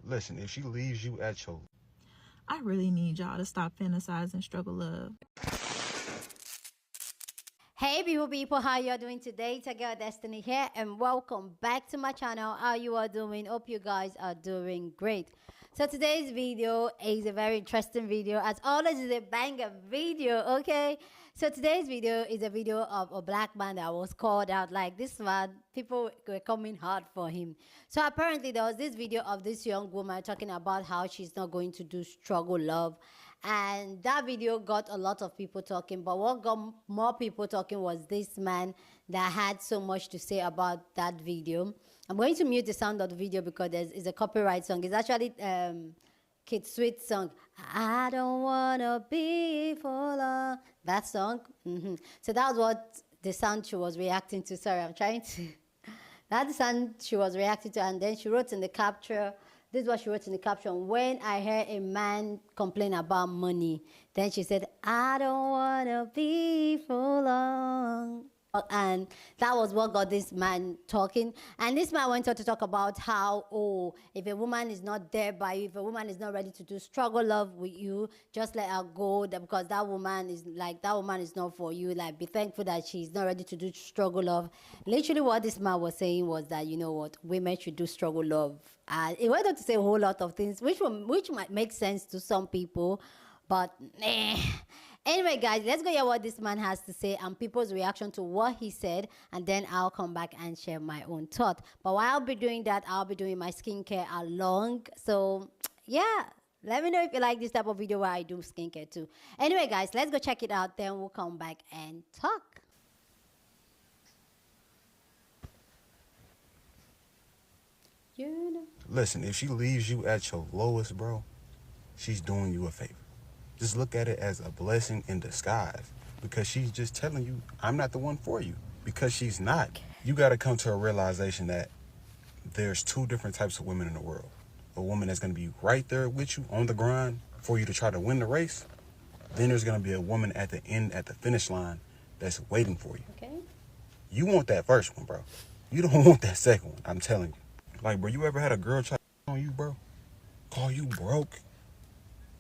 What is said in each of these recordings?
Listen, if she leaves you at your... I really need y'all to stop fantasizing struggle love. Hey beautiful people, how you are doing today? It's your girl Destiny here and welcome back to my channel. How you are doing? Hope you guys are doing great. So today's video is a very interesting video. As always, it's a banger video, okay? So today's video is a video of a black man that was called out. Like this man, people were coming hard for him. So apparently there was this video of this young woman talking about how she's not going to do struggle love. And that video got a lot of people talking, but what got more people talking was this man that had so much to say about that video. I'm going to mute the sound of the video because it's a copyright song. It's actually Kid Sweet song. I don't wanna be for long. That song. So that was what the sound she was reacting to. Sorry, I'm trying to. That's the sound she was reacting to, and then she wrote in the capture. This is what she wrote in the caption. When I heard a man complain about money, then she said, I don't want to be for long. And that was what got this man talking. And this man went on to talk about how, oh, if a woman is not there by you, if a woman is not ready to do struggle love with you, just let her go, because that woman is not for you. Like, be thankful that she's not ready to do struggle love. Literally what this man was saying was that, you know what, women should do struggle love. And it went on to say a whole lot of things, which might make sense to some people, but Anyway, guys, let's go hear what this man has to say and people's reaction to what he said, and then I'll come back and share my own thought. But while I'll be doing that, I'll be doing my skincare along. So, yeah, let me know if you like this type of video where I do skincare too. Anyway, guys, let's go check it out. Then we'll come back and talk. You know. Listen, if she leaves you at your lowest, bro, she's doing you a favor. Just look at it as a blessing in disguise, because she's just telling you, I'm not the one for you, because she's not. You got to come to a realization that there's two different types of women in the world. A woman that's going to be right there with you on the grind for you to try to win the race. Then there's going to be a woman at the end, at the finish line, that's waiting for you. Okay. You want that first one, bro. You don't want that second one, I'm telling you. Like, bro, you ever had a girl try on you, bro? Call you broke?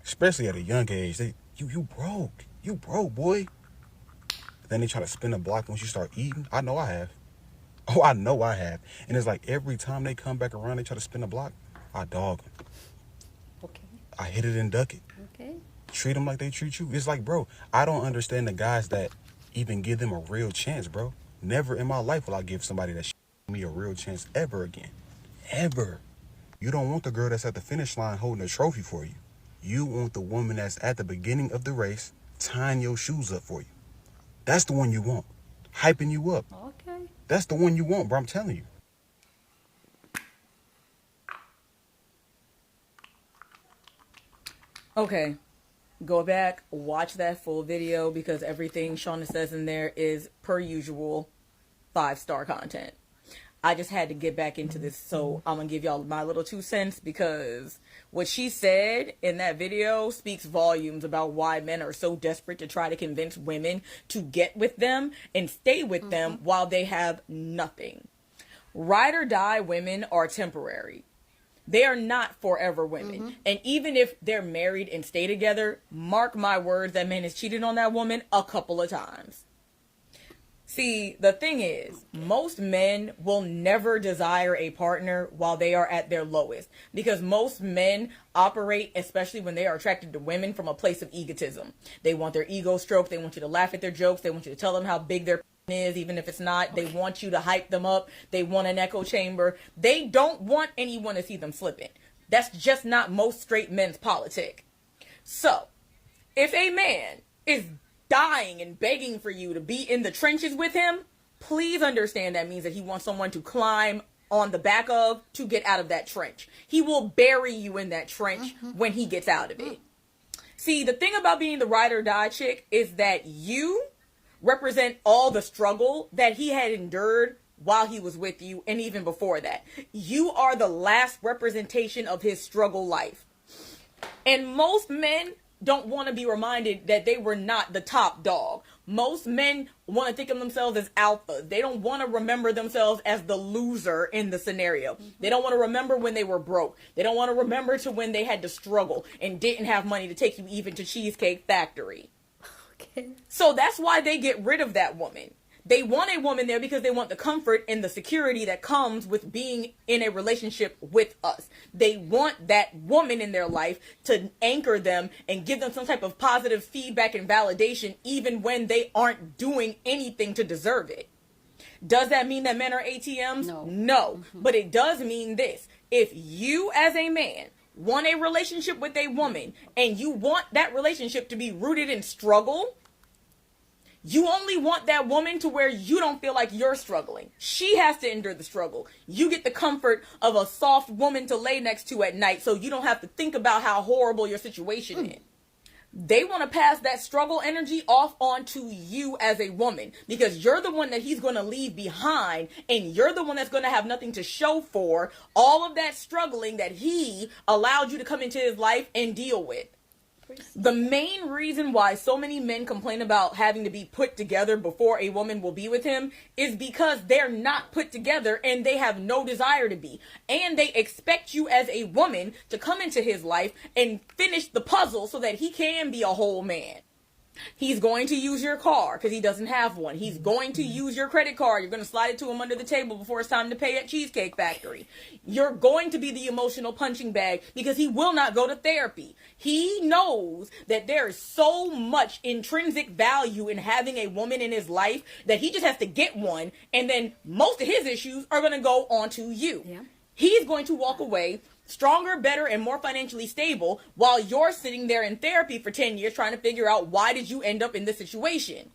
Especially at a young age, you broke, boy. Then they try to spin a block once you start eating. I know I have. Oh, I know I have. And it's like every time they come back around, they try to spin a block, I dog them. Okay. I hit it and duck it. Okay. Treat them like they treat you. It's like, bro, I don't understand the guys that even give them a real chance, bro. Never in my life will I give somebody that me a real chance ever again. Ever. You don't want the girl that's at the finish line holding a trophy for you. You want the woman that's at the beginning of the race tying your shoes up for you. That's the one you want. Hyping you up. Okay. That's the one you want, bro. I'm telling you. Okay. Go back, watch that full video, because everything Shauna says in there is, per usual, 5-star content. I just had to get back into this, so I'm going to give y'all my little 2 cents, because what she said in that video speaks volumes about why men are so desperate to try to convince women to get with them and stay with them while they have nothing. Ride or die women are temporary. They are not forever women. And even if they're married and stay together, mark my words, that man has cheated on that woman a couple of times. See, the thing is, most men will never desire a partner while they are at their lowest, because most men operate, especially when they are attracted to women, from a place of egotism. They want their ego stroked. They want you to laugh at their jokes. They want you to tell them how big their is, even if it's not. They want you to hype them up. They want an echo chamber. They don't want anyone to see them slipping. That's just not most straight men's politic. So, if a man is dying and begging for you to be in the trenches with him, please understand that means that he wants someone to climb on the back of to get out of that trench. He will bury you in that trench when he gets out of it. See, the thing about being the ride or die chick is that you represent all the struggle that he had endured while he was with you, and even before that. You are the last representation of his struggle life. And most men don't want to be reminded that they were not the top dog. Most men want to think of themselves as alphas. They don't want to remember themselves as the loser in the scenario. They don't want to remember when they were broke. They don't want to remember to when they had to struggle and didn't have money to take you even to Cheesecake Factory. Okay. So that's why they get rid of that woman. They want a woman there because they want the comfort and the security that comes with being in a relationship with us. They want that woman in their life to anchor them and give them some type of positive feedback and validation even when they aren't doing anything to deserve it. Does that mean that men are ATMs? No. But it does mean this. If you as a man want a relationship with a woman and you want that relationship to be rooted in struggle, you only want that woman to where you don't feel like you're struggling. She has to endure the struggle. You get the comfort of a soft woman to lay next to at night so you don't have to think about how horrible your situation is. They want to pass that struggle energy off onto you as a woman because you're the one that he's going to leave behind and you're the one that's going to have nothing to show for all of that struggling that he allowed you to come into his life and deal with. The main reason why so many men complain about having to be put together before a woman will be with him is because they're not put together and they have no desire to be. And they expect you as a woman to come into his life and finish the puzzle so that he can be a whole man. He's going to use your car because he doesn't have one. He's going to use your credit card. You're going to slide it to him under the table before it's time to pay at Cheesecake Factory. You're going to be the emotional punching bag because he will not go to therapy. He knows that there is so much intrinsic value in having a woman in his life that he just has to get one, and then most of his issues are going to go onto you. Yeah. He's going to walk away stronger, better, and more financially stable while you're sitting there in therapy for 10 years trying to figure out why did you end up in this situation.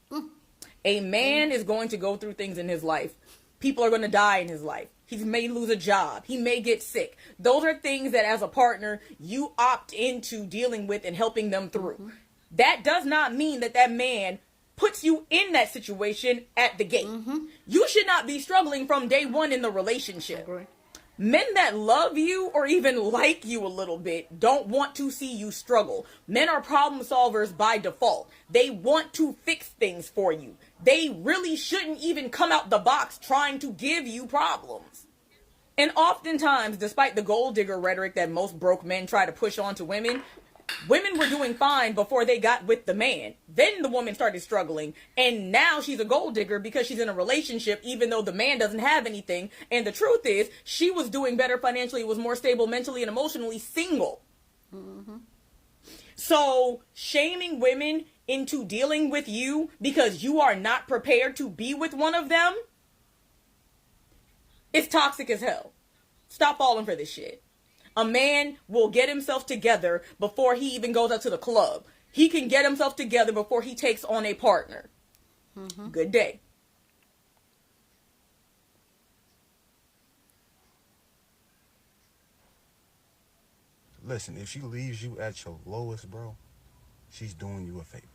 A man is going to go through things in his life. People are going to die in his life. He may lose a job. He may get sick. Those are things that as a partner, you opt into dealing with and helping them through. That does not mean that that man puts you in that situation at the gate. You should not be struggling from day one in the relationship. Men that love you or even like you a little bit don't want to see you struggle. Men are problem solvers by default. They want to fix things for you. They really shouldn't even come out the box trying to give you problems. And oftentimes, despite the gold digger rhetoric that most broke men try to push onto women, women were doing fine before they got with the man. Then the woman started struggling, and now she's a gold digger because she's in a relationship even though the man doesn't have anything. And the truth is, she was doing better financially, was more stable mentally and emotionally single. So shaming women into dealing with you because you are not prepared to be with one of them is toxic as hell. Stop falling for this shit. A man will get himself together before he even goes out to the club. He can get himself together before he takes on a partner. Good day. Listen, if she leaves you at your lowest, bro, she's doing you a favor.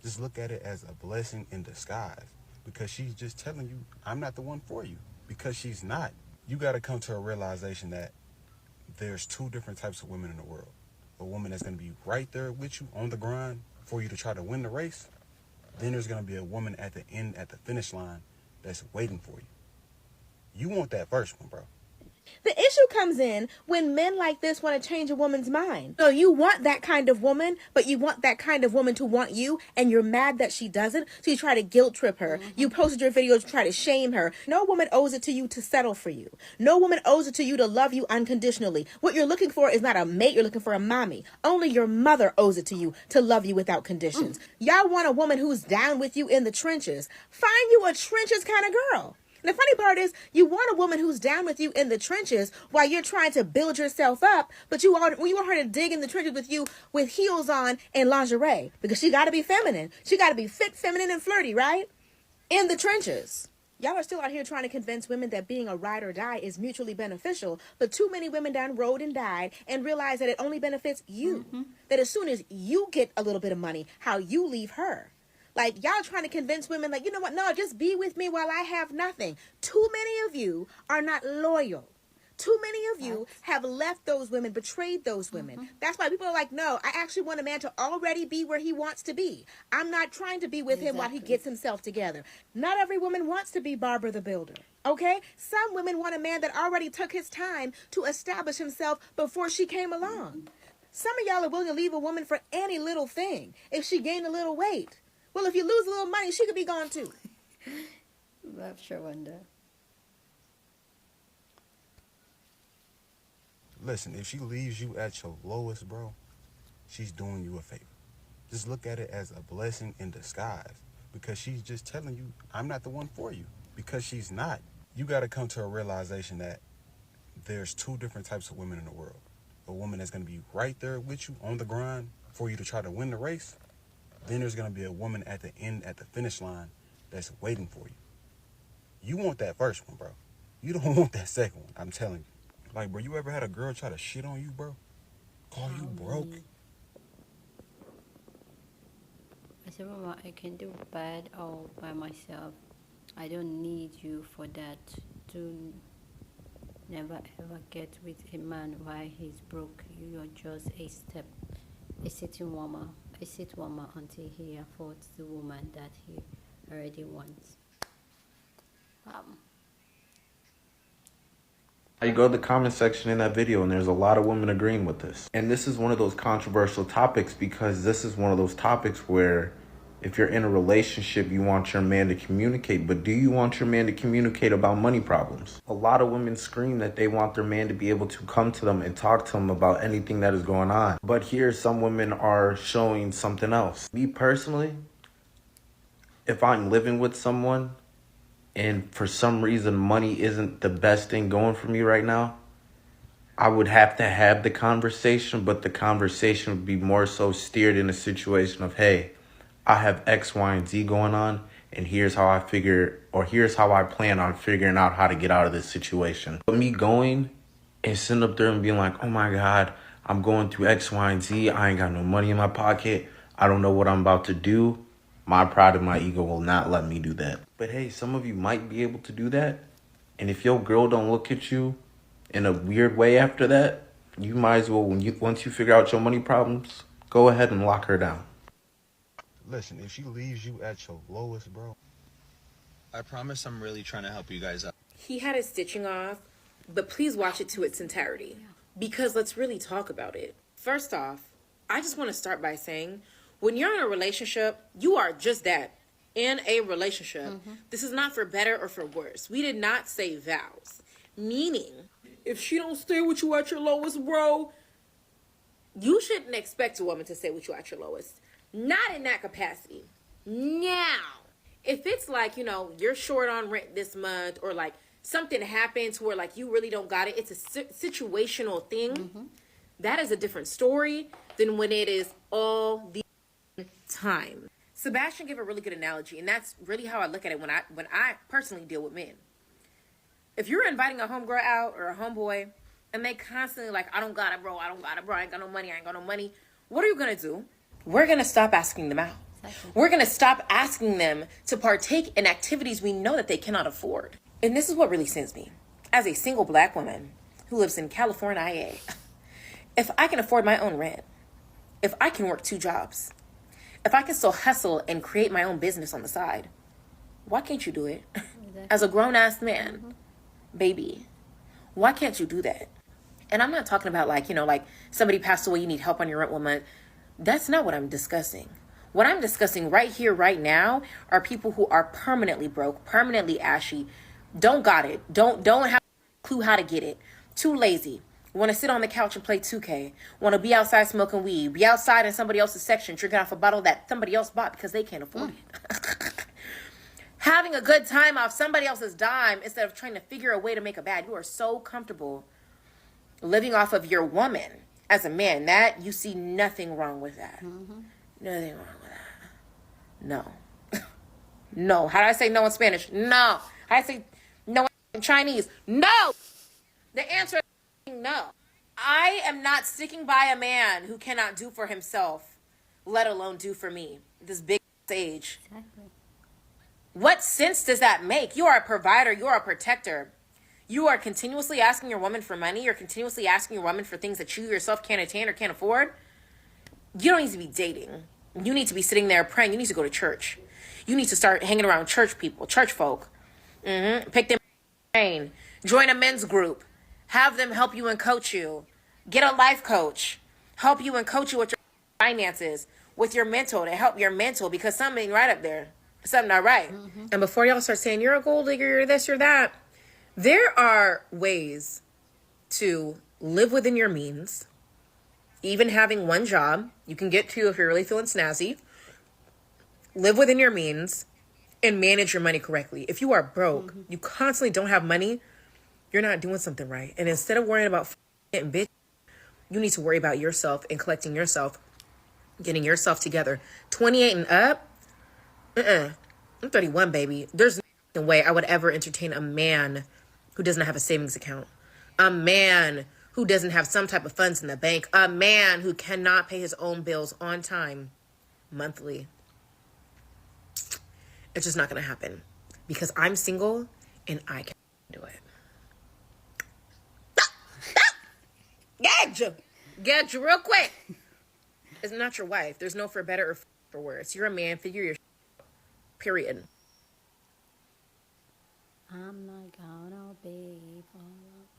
Just look at it as a blessing in disguise because she's just telling you, I'm not the one for you, because she's not. You got to come to a realization that there's two different types of women in the world. A woman that's going to be right there with you on the grind for you to try to win the race. Then there's going to be a woman at the end, at the finish line, that's waiting for you. You want that first one, bro. The issue comes in when men like this want to change a woman's mind. So you want that kind of woman, but you want that kind of woman to want you, and you're mad that she doesn't, so you try to guilt trip her. You posted your videos to try to shame her. No woman owes it to you to settle for you. No woman owes it to you to love you unconditionally. What you're looking for is not a mate, you're looking for a mommy. Only your mother owes it to you to love you without conditions. Y'all want a woman who's down with you in the trenches. Find you a trenches kind of girl. And the funny part is, you want a woman who's down with you in the trenches while you're trying to build yourself up, but you want her to dig in the trenches with you with heels on and lingerie, because she got to be feminine. She got to be fit, feminine, and flirty, right? In the trenches. Y'all are still out here trying to convince women that being a ride or die is mutually beneficial, but too many women down rode and died and realize that it only benefits you. That as soon as you get a little bit of money, how you leave her. Like, y'all trying to convince women, like, you know what? No, just be with me while I have nothing. Too many of you are not loyal. Too many of you have left those women, betrayed those women. That's why people are like, no, I actually want a man to already be where he wants to be. I'm not trying to be with him while he gets himself together. Not every woman wants to be Barbara the Builder. Okay? Some women want a man that already took his time to establish himself before she came along. Some of y'all are willing to leave a woman for any little thing if she gained a little weight. Well, if you lose a little money, she could be gone too. I sure wonder. Listen, if she leaves you at your lowest, bro, she's doing you a favor. Just look at it as a blessing in disguise because she's just telling you, I'm not the one for you, because she's not. You got to come to a realization that there's two different types of women in the world. A woman that's going to be right there with you on the grind for you to try to win the race. Then there's going to be a woman at the end, at the finish line, that's waiting for you. You want that first one, bro. You don't want that second one, I'm telling you. Like, bro, you ever had a girl try to shit on you, bro? Call you broke? I said, Mama, I can do bad all by myself. I don't need you for that. Do never ever get with a man while he's broke. You're just a sitting warmer until he affords the woman that he already wants. You go to the comment section in that video and there's a lot of women agreeing with this. And this is one of those controversial topics because this is one of those topics where if you're in a relationship, you want your man to communicate, but do you want your man to communicate about money problems? A lot of women scream that they want their man to be able to come to them and talk to them about anything that is going on. But here, some women are showing something else. Me personally, if I'm living with someone and for some reason money isn't the best thing going for me right now, I would have to have the conversation, but the conversation would be more so steered in a situation of, hey, I have X, Y, and Z going on, and here's how I plan on figuring out how to get out of this situation. But me going and sitting up there and being like, oh my God, I'm going through X, Y, and Z. I ain't got no money in my pocket. I don't know what I'm about to do. My pride and my ego will not let me do that. But hey, some of you might be able to do that. And if your girl don't look at you in a weird way after that, you might as well, once you figure out your money problems, go ahead and lock her down. Listen, if she leaves you at your lowest, bro. I promise I'm really trying to help you guys out. He had his stitching off, but please watch it to its entirety. Because let's really talk about it. First off, I just want to start by saying, when you're in a relationship, you are just that, in a relationship. This is not for better or for worse. We did not say vows. Meaning, if she don't stay with you at your lowest, bro, you shouldn't expect a woman to stay with you at your lowest. Not in that capacity. Now, if it's like, you know, you're short on rent this month, or like something happens where like you really don't got it, it's a situational thing. That is a different story than when it is all the time. Sebastian gave a really good analogy, and that's really how I look at it when I personally deal with men. If you're inviting a homegirl out or a homeboy and they constantly like, I don't got it, bro, I ain't got no money, what are you gonna do? We're gonna stop asking them out. We're gonna stop asking them to partake in activities we know that they cannot afford. And this is what really sends me. As a single black woman who lives in California, if I can afford my own rent, if I can work 2 jobs, if I can still hustle and create my own business on the side, why can't you do it? As a grown-ass man, baby, why can't you do that? And I'm not talking about like, you know, like somebody passed away, you need help on your rent 1 month. That's not what I'm discussing. What I'm discussing right here, right now, are people who are permanently broke, permanently ashy, don't got it, don't have a clue how to get it, too lazy, want to sit on the couch and play 2K, want to be outside smoking weed, be outside in somebody else's section drinking off a bottle that somebody else bought because they can't afford it. Having a good time off somebody else's dime instead of trying to figure a way to make a bad. You are so comfortable living off of your woman as a man that you see nothing wrong with that. Nothing wrong with that. No. No. How do I say no in Spanish? No. How do I say no in Chinese? No. The answer is no. I am not sticking by a man who cannot do for himself, let alone do for me. This big age. Exactly. What sense does that make? You are a provider. You are a protector. You are continuously asking your woman for money. You're continuously asking your woman for things that you yourself can't attain or can't afford. You don't need to be dating. You need to be sitting there praying. You need to go to church. You need to start hanging around church people, church folk. Pick them brain. Join a men's group. Have them help you and coach you. Get a life coach. Help you and coach you with your finances, with your mental, to help your mental, because something ain't right up there. Something not right. And before y'all start saying, you're a gold digger, you're this, you're that, there are ways to live within your means. Even having one job, you can get two if you're really feeling snazzy. Live within your means and manage your money correctly. If you are broke, you constantly don't have money, you're not doing something right. And instead of worrying about getting bitch, you need to worry about yourself and collecting yourself, getting yourself together. 28 and up, I'm 31, baby. There's no way I would ever entertain a man who doesn't have a savings account. A man who doesn't have some type of funds in the bank. A man who cannot pay his own bills on time, monthly. It's just not going to happen. Because I'm single and I can do it. Get you real quick. It's not your wife. There's no for better or for worse. You're a man. Figure your period. I'm not gonna be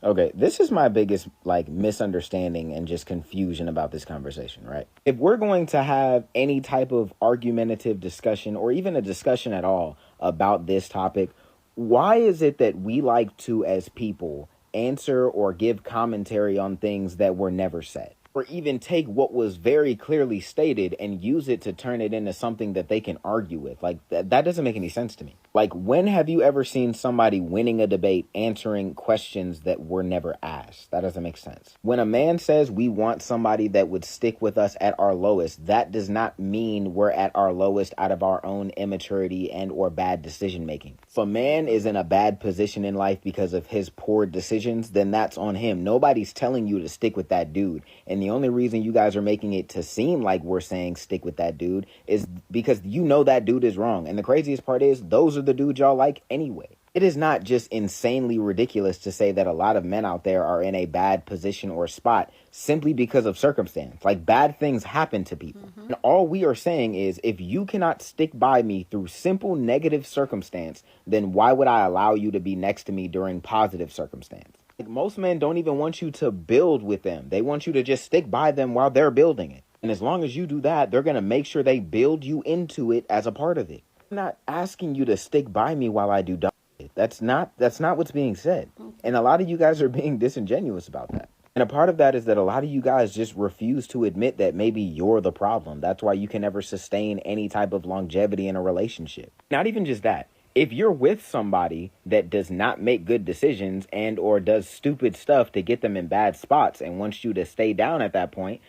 Okay, this is my biggest misunderstanding and just confusion about this conversation, right? If we're going to have any type of argumentative discussion or even a discussion at all about this topic, why is it that we like to, as people, answer or give commentary on things that were never said? Or even take what was very clearly stated and use it to turn it into something that they can argue with. That doesn't make any sense to me. When have you ever seen somebody winning a debate answering questions that were never asked? That doesn't make sense. When a man says we want somebody that would stick with us at our lowest, that does not mean we're at our lowest out of our own immaturity and or bad decision making. If a man is in a bad position in life because of his poor decisions, then that's on him. Nobody's telling you to stick with that dude. And the only reason you guys are making it to seem like we're saying stick with that dude is because you know that dude is wrong. And the craziest part is those are the dudes y'all like anyway. It is not just insanely ridiculous to say that a lot of men out there are in a bad position or spot simply because of circumstance. Bad things happen to people. And all we are saying is if you cannot stick by me through simple negative circumstance, then why would I allow you to be next to me during positive circumstance? Most men don't even want you to build with them. They want you to just stick by them while they're building it. And as long as you do that, they're going to make sure they build you into it as a part of it. I'm not asking you to stick by me while I do it. That's not what's being said. And a lot of you guys are being disingenuous about that. And a part of that is that a lot of you guys just refuse to admit that maybe you're the problem. That's why you can never sustain any type of longevity in a relationship. Not even just that. If you're with somebody that does not make good decisions and or does stupid stuff to get them in bad spots and wants you to stay down at that point,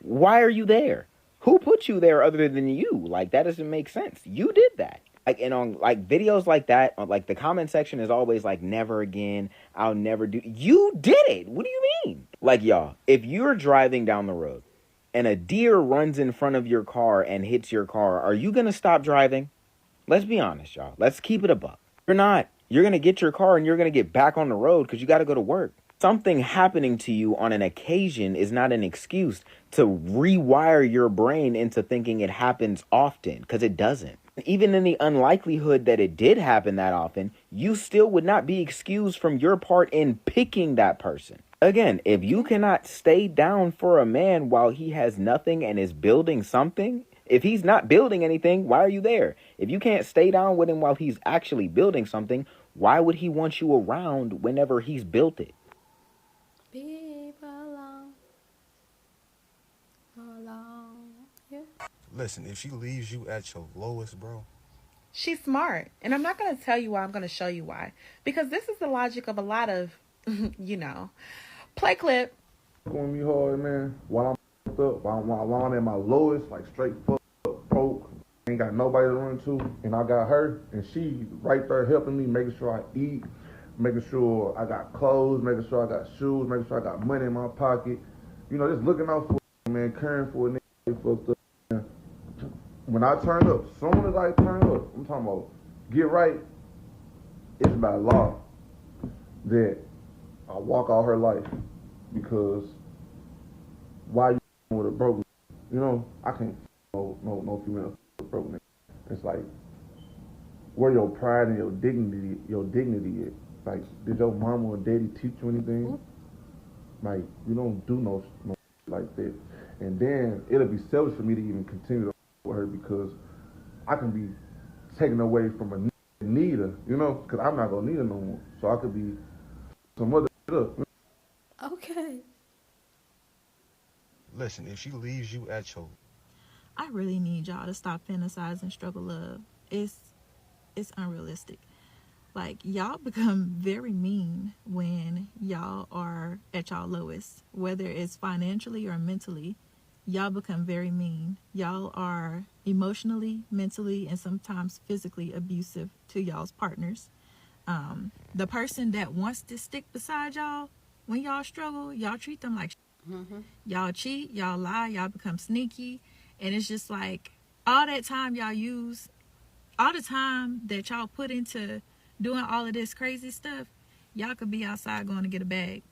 why are you there? Who put you there other than you? That doesn't make sense. You did that. And on videos like that, on the comment section is always never again. I'll never do. You did it. What do you mean? Y'all, if you're driving down the road and a deer runs in front of your car and hits your car, are you going to stop driving? Let's be honest, y'all. Let's keep it a buck. You're not. You're going to get your car and you're going to get back on the road because you got to go to work. Something happening to you on an occasion is not an excuse to rewire your brain into thinking it happens often, because it doesn't. Even in the unlikelihood that it did happen that often, you still would not be excused from your part in picking that person. Again, if you cannot stay down for a man while he has nothing and is building something, if he's not building anything, why are you there? If you can't stay down with him while he's actually building something, why would he want you around whenever he's built it? Listen, if she leaves you at your lowest, bro. She's smart. And I'm not going to tell you why. I'm going to show you why. Because this is the logic of a lot of, play clip. Going me hard, man. While I'm up, while I'm at my lowest, straight fucked up, broke, ain't got nobody to run to, and I got her, and she right there helping me, making sure I eat, making sure I got clothes, making sure I got shoes, making sure I got money in my pocket. Just looking out for a man, caring for a nigga fucked up. When I turn up, as soon as I turn up, I'm talking about get right, it's by law. that I walk out her life because why you with a broke? You know, I can't no female with a broke nigga. It's like where your pride and your dignity is. Like, did your mama or daddy teach you anything? Like, you don't do no like that. And then it'll be selfish for me to even continue to with her because I can be taken away from a needer, you know, because I'm not gonna need her no more. So I could be some other up. Okay. Listen, if she leaves you at your, I really need y'all to stop fantasizing struggle love. It's unrealistic. Like, y'all become very mean when y'all are at y'all lowest, whether it's financially or mentally. Y'all become very mean. Y'all are emotionally, mentally, and sometimes physically abusive to y'all's partners. The person that wants to stick beside y'all when y'all struggle, y'all treat them like y'all cheat, y'all lie, y'all become sneaky, and it's just like all that time y'all use, all the time that y'all put into doing all of this crazy stuff, y'all could be outside going to get a bag,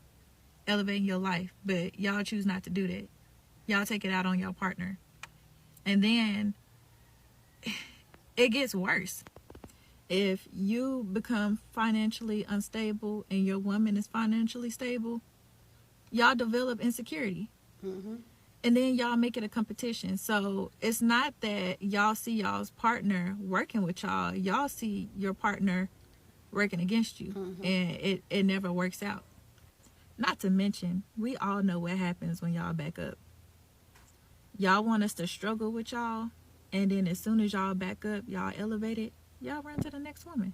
elevating your life, but y'all choose not to do that. Y'all take it out on your partner. And then it gets worse. If you become financially unstable and your woman is financially stable, y'all develop insecurity. And then y'all make it a competition. So it's not that y'all see y'all's partner working with y'all. Y'all see your partner working against you. And it never works out. Not to mention, we all know what happens when y'all back up. Y'all want us to struggle with y'all, and then as soon as y'all back up, y'all elevate it, y'all run to the next woman.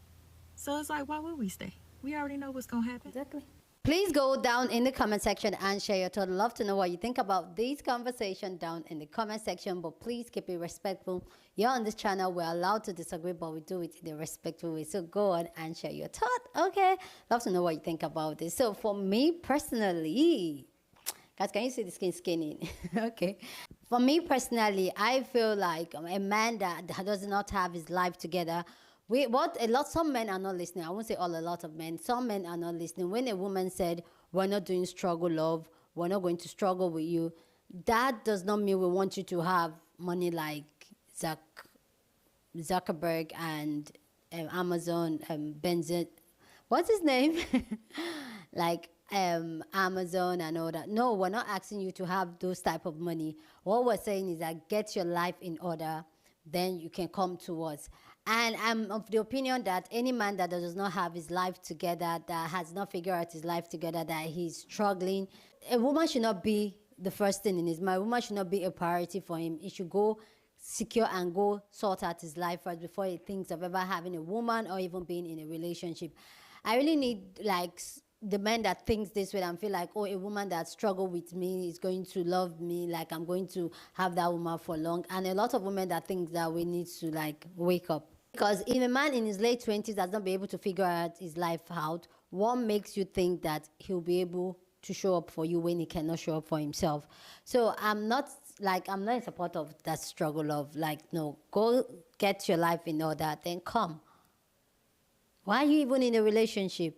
So it's like, why would we stay? We already know what's gonna happen. Exactly. Please go down in the comment section and share your thoughts. I'd love to know what you think about this conversation down in the comment section, but please keep it respectful. You're on this channel, we're allowed to disagree, but we do it in a respectful way. So go on and share your thought, okay? Love to know what you think about this. So for me personally, guys, can you see the skinny? Okay. For me personally, I feel like a man that does not have his life together, some men are not listening. I won't say a lot of men. Some men are not listening. When a woman said, we're not doing struggle love, we're not going to struggle with you, that does not mean we want you to have money like Zuckerberg and Amazon, Benzit, what's his name? Like Amazon and all that. No, we're not asking you to have those type of money. What we're saying is that get your life in order, then you can come to us. And I'm of the opinion that any man that does not have his life together, that has not figured out his life together, that he's struggling, a woman should not be the first thing in his mind. A woman should not be a priority for him. He should go secure and go sort out his life first before he thinks of ever having a woman or even being in a relationship. I really need, like, the man that thinks this way and feel like, oh, a woman that struggled with me is going to love me, like I'm going to have that woman for long. And a lot of women that think that we need to, like, wake up. Because if a man in his late 20s does not be able to figure out his life out, what makes you think that he'll be able to show up for you when he cannot show up for himself? So I'm not in support of that struggle of, like, no, go get your life in order, then come. Why are you even in a relationship?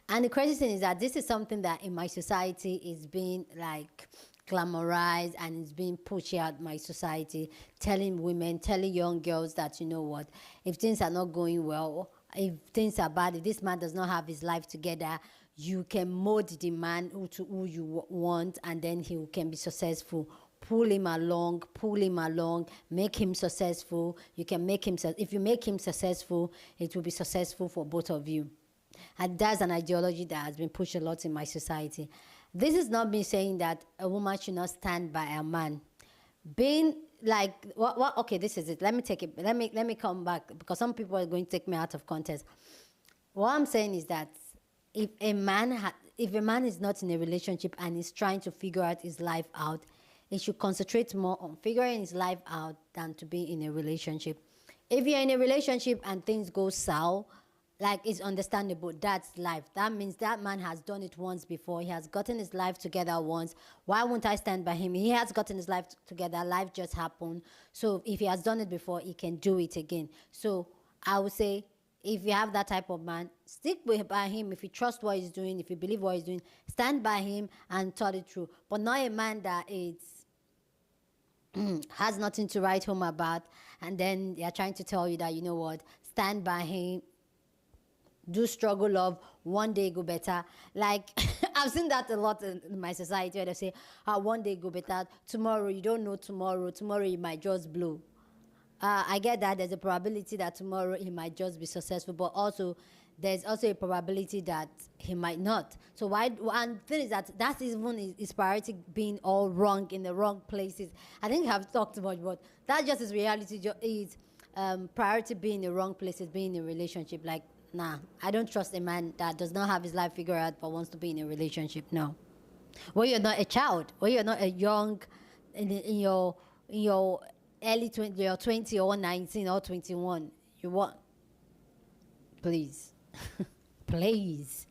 And the crazy thing is that this is something that in my society is being, like, glamorized and it's being pushed out my society, telling women, telling young girls that, you know what, if things are not going well, if things are bad, if this man does not have his life together, you can mold the man to who you want, and then he can be successful. Pull him along, make him successful. You can make him, if you make him successful, it will be successful for both of you. And that's an ideology that has been pushed a lot in my society. This is not me saying that a woman should not stand by a man. Being like, okay, this is it. Let me take it. Let me come back, because some people are going to take me out of context. What I'm saying is that if a man is not in a relationship and is trying to figure out his life out, he should concentrate more on figuring his life out than to be in a relationship. If you're in a relationship and things go south, like, it's understandable. That's life. That means that man has done it once before. He has gotten his life together once. Why won't I stand by him? He has gotten his life together. Life just happened. So if he has done it before, he can do it again. So I would say If you have that type of man, stick by him. If you trust what he's doing, if you believe what he's doing, stand by him and tell it through. But not a man that is has nothing to write home about, and then they're trying to tell you that, you know what, stand by him, do struggle love, one day go better. Like, I've seen that a lot in my society where they say, one day go better, tomorrow, you don't know tomorrow you might just blow. I get that there's a probability that tomorrow he might just be successful, but also there's also a probability that he might not. So why? And the thing is that's even his priority being all wrong in the wrong places. I think I've talked too much, but that just is reality. Is priority being in the wrong places, being in a relationship. Like, nah, I don't trust a man that does not have his life figured out but wants to be in a relationship. No, when you're not a child, when you're not a young, in your early 20, you're 20 or 19 or 21, you want, please. Please.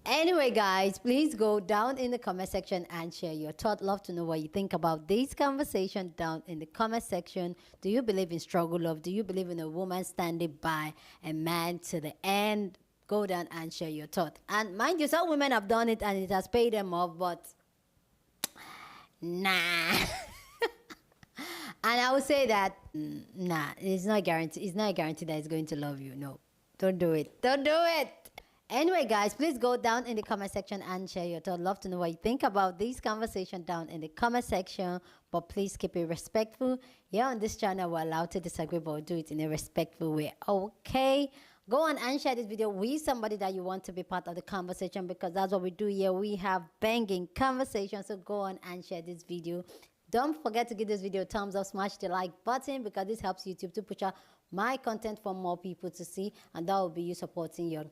Anyway, guys, please go down in the comment section and share your thought. Love to know what you think about this conversation down in the comment section. Do you believe in struggle love? Do you believe in a woman standing by a man to the end? Go down and share your thought. And mind you, some women have done it and it has paid them off, but nah. And I would say that, nah, it's not guaranteed. It's not a guarantee that it's going to love you. No, don't do it. Don't do it. Anyway, guys, please go down in the comment section and share your thoughts. Love to know what you think about this conversation down in the comment section. But please keep it respectful. Here on this channel, we're allowed to disagree, but we'll do it in a respectful way. Okay? Go on and share this video with somebody that you want to be part of the conversation, because that's what we do here. We have banging conversations. So go on and share this video. Don't forget to give this video a thumbs up, smash the like button, because this helps YouTube to push out my content for more people to see, and that will be you supporting your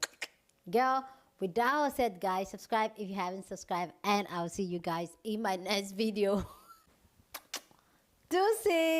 girl. With that all said, guys, subscribe if you haven't subscribed, and I'll see you guys in my next video. Deuces!